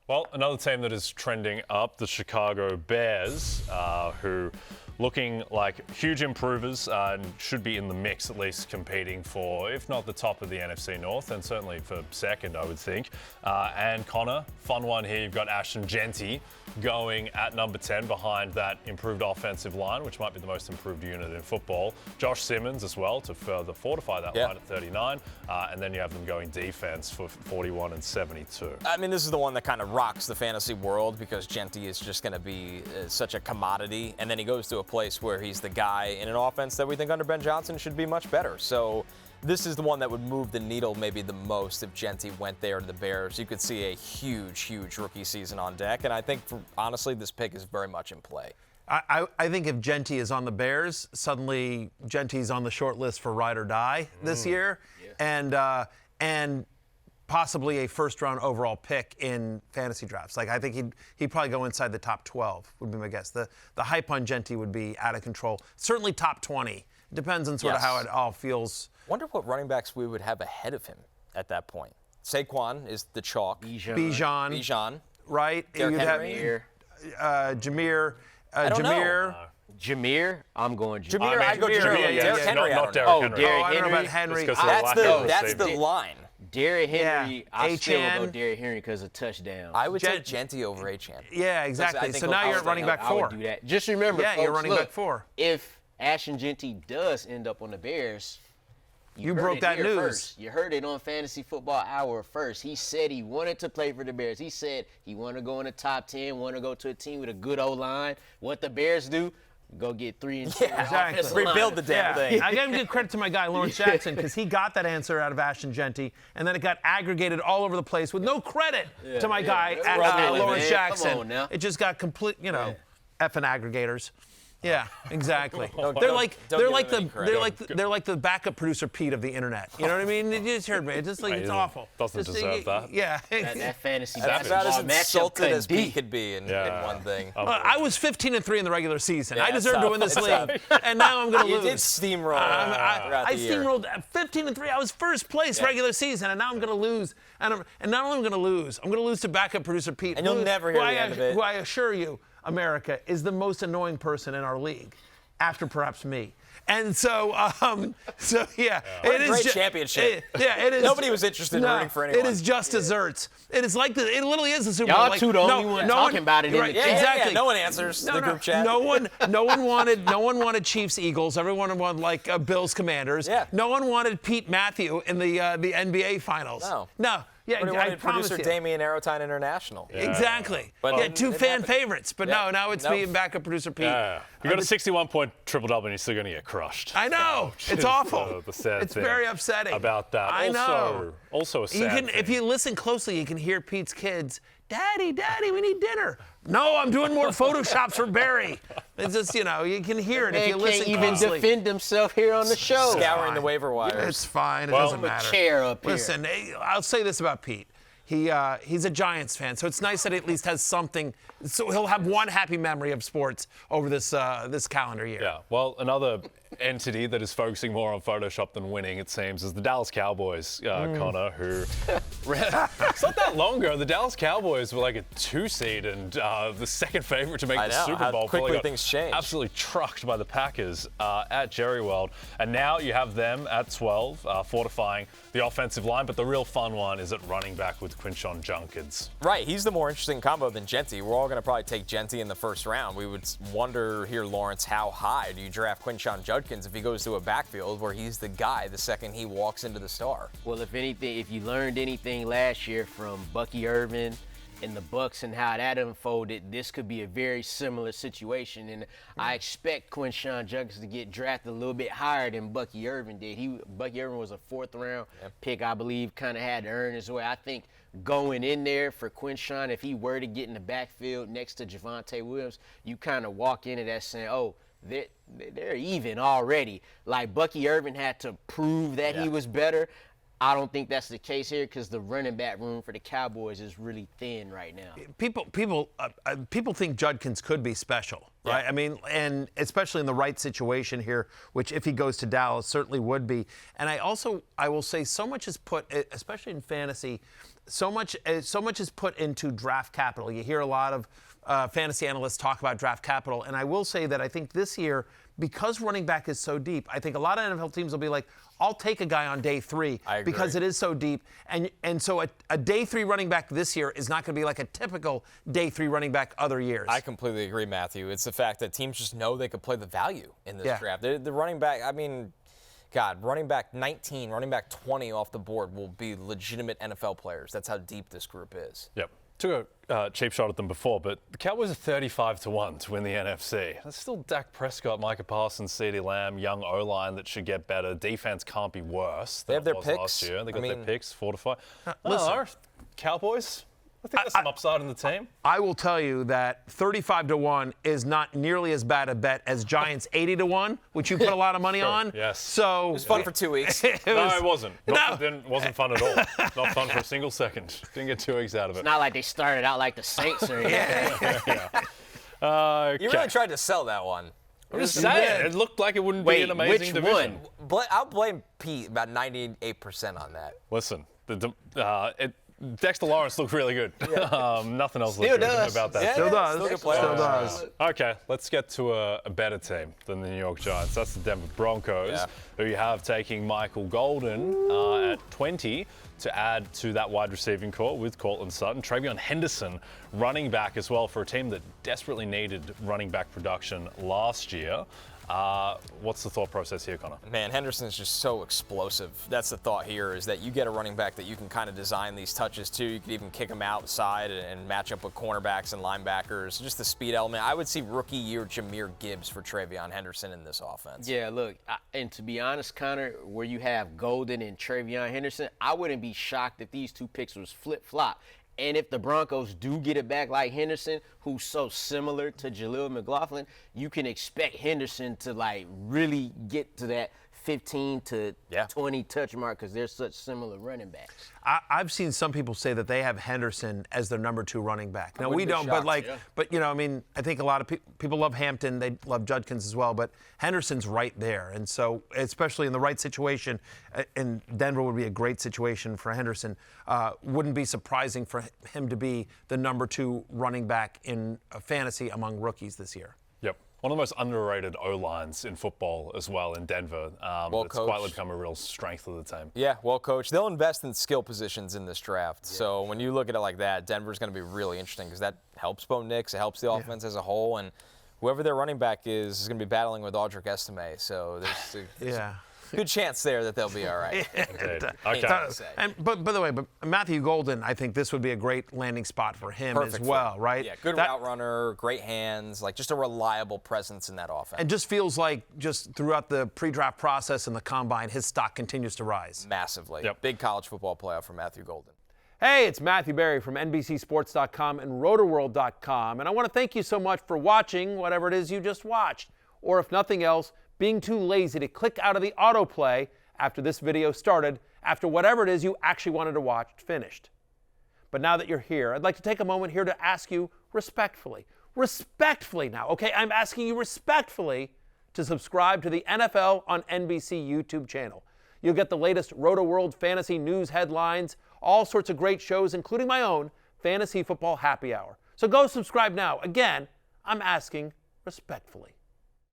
Well, another team that is trending up, the Chicago Bears, who looking like huge improvers and should be in the mix, at least competing for, if not the top of the NFC North, and certainly for second, I would think. And Connor, fun one here. You've got Ashton Jeanty going at number 10 behind that improved offensive line, which might be the most improved unit in football. Josh Simmons as well to further fortify that line at 39. And then you have them going defense for 41 and 72. I mean, this is the one that kind of rocks the fantasy world because Jeanty is just going to be such a commodity. And then he goes to a place where he's the guy in an offense that we think under Ben Johnson should be much better. So this is the one that would move the needle maybe the most if Jeanty went there to the Bears. You could see a huge, huge rookie season on deck. And I think, honestly, this pick is very much in play. I think if Jeanty is on the Bears, suddenly Jeanty's on the short list for ride or die this year. Yeah. And possibly a first-round overall pick in fantasy drafts. Like, I think he'd probably go inside the top 12, would be my guess. The hype on Jeanty would be out of control. Certainly top 20. Depends on sort of how it all feels. Wonder what running backs we would have ahead of him at that point. Saquon is the chalk. Bijan. Right? Derrick Henry. Jameer. Jameer, I'm going Jameer. Jameer, I go Jameer. Derrick Henry, not Derrick Henry. Derrick I don't know about Henry. That's the line. Derrick Henry, I still Achane. will go Derrick Henry because of touchdowns. I would take Jeanty over Achane. Yeah, exactly. So now you're at running back 4. I would do that. Just remember, folks, you're running back 4. If Ashton Jeanty does end up on the Bears, you broke that news. First. You heard it on Fantasy Football Hour first. He said he wanted to play for the Bears. He said he wanted to go in the top 10, wanted to go to a team with a good O-line. What the Bears do? Go get 3 and 2. Exactly. Rebuild the damn thing. I got to give credit to my guy, Lawrence Jackson, because he got that answer out of Ashton Jeanty, and then it got aggregated all over the place with no credit to my guy, Lawrence Jackson. Come on now. It just got complete, effing aggregators. Yeah, exactly. They're like the backup producer Pete of the internet. You know what I mean? You just heard me. It's just like it's awful. Doesn't deserve that. Yeah. That fantasy That's about as insulted as Pete could be in one thing. I was 15-3 in the regular season. I deserved to win this league, and now I'm going to lose. You did steamroll. I steamrolled 15-3. I was first place regular season, and now I'm going to lose. And not only am I going to lose, I'm going to lose to backup producer Pete. And you'll never hear the end of it. Who I assure you, America, is the most annoying person in our league, after perhaps me. And so, it is great championship. It is. Nobody was interested in rooting for anyone. It is just desserts. It is like it literally is the Super Bowl. Y'all two the only one talking about it in the chat. Exactly. No one answers the group chat. No one wanted Chiefs Eagles. Everyone wanted Bills Commanders. Yeah. No one wanted Pete Matthew in the NBA Finals. No. Yeah, I promise producer you. Damian Aerotine International. Yeah. Exactly. But two fan favorites. But now it's me and backup producer Pete. Yeah. You got a 61-point triple-double and you're still going to get crushed. I know. It's awful. The sad it's thing very upsetting. about that. I know. Also a sad thing. If you listen closely, you can hear Pete's kids, Daddy, we need dinner. No, I'm doing more Photoshops for Barry. It's just, you can hear it if you listen can't even closely. defend himself here on the show. Scouring the waiver wires. It's fine. It doesn't matter. A chair up here. Listen, I'll say this about Pete. He's a Giants fan, so it's nice that he at least has something. So he'll have one happy memory of sports over this calendar year. Yeah. Well, another entity that is focusing more on Photoshop than winning, it seems, is the Dallas Cowboys, Connor, who it's not that long ago. The Dallas Cowboys were like a 2 seed and the second favorite to make the Super Bowl. How quickly things change. Absolutely trucked by the Packers at Jerry World. And now you have them at 12, fortifying the offensive line. But the real fun one is at running back with Quinshon Judkins. Right. He's the more interesting combo than Jeanty. We're all going to probably take Jeanty in the first round. We would wonder here, Lawrence, how high do you draft Quinshon Judkins if he goes to a backfield where he's the guy the second he walks into the star? Well, if anything, if you learned anything last year from Bucky Irvin and the Bucs and how that unfolded, this could be a very similar situation. And I expect Quinshon Judkins to get drafted a little bit higher than Bucky Irvin did. Bucky Irvin was a 4th-round pick, I believe, kind of had to earn his way. I think going in there for Quinshon, if he were to get in the backfield next to Javonte Williams, you kind of walk into that saying, oh, they're even already. Like Bucky Irvin had to prove that he was better. I don't think that's the case here because the running back room for the Cowboys is really thin right now. People think Judkins could be special, right? I mean, and especially in the right situation here, which if he goes to Dallas certainly would be. And I will say so much is put, especially in fantasy, so much is put into draft capital. You hear a lot of fantasy analysts talk about draft capital, and I will say that I think this year, because running back is so deep, I think a lot of NFL teams will be like, I'll take a guy on day 3 because it is so deep. And so a day 3 running back this year is not going to be like a typical day 3 running back other years. I completely agree, Matthew. It's the fact that teams just know they could play the value in this draft. The running back, I mean, God, running back 19, running back 20 off the board will be legitimate NFL players. That's how deep this group is. Yep. Took a cheap shot at them before, but the Cowboys are 35-1 to win the NFC. That's still Dak Prescott, Micah Parsons, CeeDee Lamb, young O-line that should get better. Defense can't be worse than they have their it was picks. last year. They got their picks fortified. Listen, Cowboys, I think there's some upside in the team. I will tell you that 35-1 is not nearly as bad a bet as Giants 80-1, which you put a lot of money on. Yes. So It was fun for 2 weeks. No, it wasn't. It wasn't fun at all. Not fun for a single second. Didn't get 2 weeks out of it. It's not like they started out like the Saints or anything. You really tried to sell that one. I'm just saying, it looked like it wouldn't be an amazing which division. one? I'll blame Pete about 98% on that. Listen, Dexter Lawrence looked really good. Nothing else looked good about that. Still does. Still good Still player. does. Okay, let's get to a better team than the New York Giants. That's the Denver Broncos, who you have taking Michael Golden at 20 to add to that wide receiving core with Cortland Sutton. Travion Henderson, running back as well for a team that desperately needed running back production last year. What's the thought process here, Connor? Man, Henderson's just so explosive. That's the thought here, is that you get a running back that you can kind of design these touches to. You could even kick him outside and match up with cornerbacks and linebackers. Just the speed element. I would see rookie year Jahmyr Gibbs for Travion Henderson in this offense. Yeah, look, and to be honest, Connor, where you have Golden and Travion Henderson, I wouldn't be shocked if these two picks was flip-flop. And if the Broncos do get it back like Henderson, who's so similar to Jaleel McLaughlin, you can expect Henderson to, like, really get to that 15 to 20 touch mark because they're such similar running backs. I've seen some people say that they have Henderson as their number 2 running back. Now, we don't, shocked, but you know, I mean, I think a lot of people love Hampton. They love Judkins as well, but Henderson's right there. And so, especially in the right situation, and Denver would be a great situation for Henderson, wouldn't be surprising for him to be the number 2 running back in fantasy among rookies this year. Yep. One of the most underrated O-lines in football as well in Denver. It's quietly become a real strength of the team. Yeah, well coached. They'll invest in skill positions in this draft. Yeah. So when you look at it like that, Denver's going to be really interesting because that helps Bo Nix. It helps the offense as a whole. And whoever their running back is going to be battling with Audric Estime. So there's good chance there that they'll be all right. But by the way, Matthew Golden, I think this would be a great landing spot for him as well, right? Yeah, good route runner, great hands, like just a reliable presence in that offense. And just feels like just throughout the pre-draft process and the combine, his stock continues to rise. Massively. Big college football playoff for Matthew Golden. Hey, it's Matthew Berry from NBCSports.com and RotorWorld.com, and I want to thank you so much for watching whatever it is you just watched, or if nothing else, being too lazy to click out of the autoplay after this video started, after whatever it is you actually wanted to watch finished. But now that you're here, I'd like to take a moment here to ask you respectfully now, okay? I'm asking you respectfully to subscribe to the NFL on NBC YouTube channel. You'll get the latest Roto-World fantasy news headlines, all sorts of great shows, including my own Fantasy Football Happy Hour. So go subscribe now. Again, I'm asking respectfully.